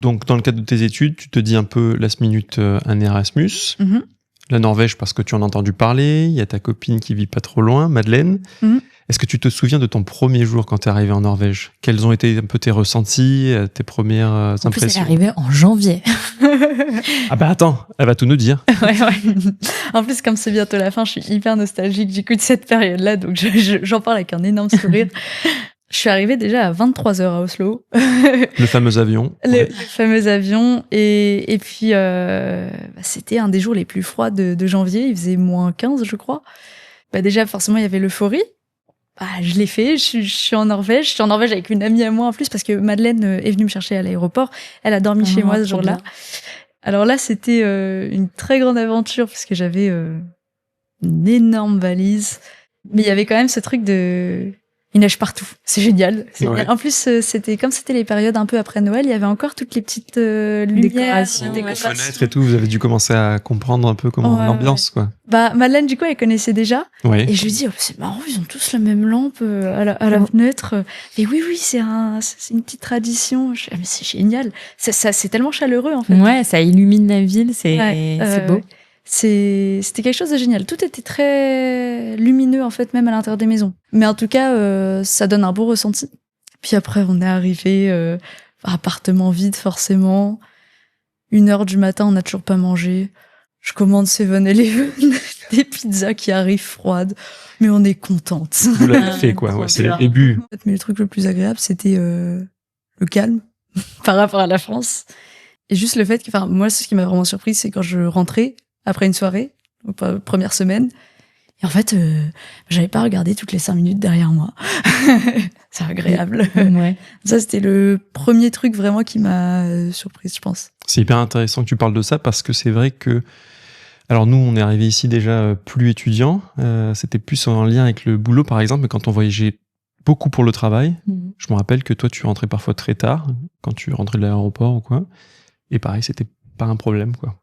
Donc, dans le cadre de tes études, tu te dis un peu last minute un Erasmus. Mhm. La Norvège parce que tu en as entendu parler. Il y a ta copine qui vit pas trop loin, Madeleine. Mhm. Est-ce que tu te souviens de ton premier jour quand tu es arrivé en Norvège? Quels ont été un peu tes ressentis, tes premières En plus, elle est impressions? arrivée en janvier. Ah bah attends, elle va tout nous dire. Ouais. En plus, comme c'est bientôt la fin, je suis hyper nostalgique du coup de cette période-là, donc j'en parle avec un énorme sourire. Je suis arrivée déjà à 23h à Oslo. Le fameux avion. Le fameux avion. Et puis, c'était un des jours les plus froids de janvier. Il faisait -15, je crois. Déjà, forcément, il y avait l'euphorie. Je l'ai fait. Je suis en Norvège. Je suis en Norvège avec une amie à moi en plus parce que Madeleine est venue me chercher à l'aéroport. Elle a dormi chez moi ce jour-là. Bien. Alors là, c'était une très grande aventure parce que j'avais une énorme valise. Mais il y avait quand même ce truc de... Il neige partout. C'est génial. Ouais. En plus, c'était les périodes un peu après Noël. Il y avait encore toutes les petites lumières, Décorations. Les fenêtres et tout, vous avez dû commencer à comprendre un peu comment l'ambiance, quoi. Madeleine, du coup, elle connaissait déjà. Ouais. Et je lui dis, c'est marrant, ils ont tous la même lampe à la fenêtre. Et oui, c'est une petite tradition. Je dis, mais c'est génial. C'est tellement chaleureux, en fait. Ouais, ça illumine la ville, c'est beau. C'était quelque chose de génial. Tout était très lumineux, en fait, même à l'intérieur des maisons. Mais en tout cas, ça donne un beau ressenti. Puis après, on est arrivé, appartement vide, forcément. 1h du matin, on n'a toujours pas mangé. Je commande 7-Eleven, des pizzas qui arrivent froides, mais on est contente. Vous l'avez fait, quoi. Ouais, c'est le début. Mais le truc le plus agréable, c'était le calme par rapport à la France. Et juste le fait que, moi, ce qui m'a vraiment surprise, c'est quand je rentrais après une soirée, première semaine, et en fait, j'avais pas regardé toutes les 5 minutes derrière moi. C'est agréable. Ouais. Ça, c'était le premier truc vraiment qui m'a surprise, je pense. C'est hyper intéressant que tu parles de ça parce que c'est vrai que... Alors nous, on est arrivé ici déjà plus étudiants. C'était plus en lien avec le boulot, par exemple. Mais quand on voyageait beaucoup pour le travail, je me rappelle que toi, tu rentrais parfois très tard, quand tu rentrais de l'aéroport ou quoi. Et pareil, c'était pas un problème, quoi.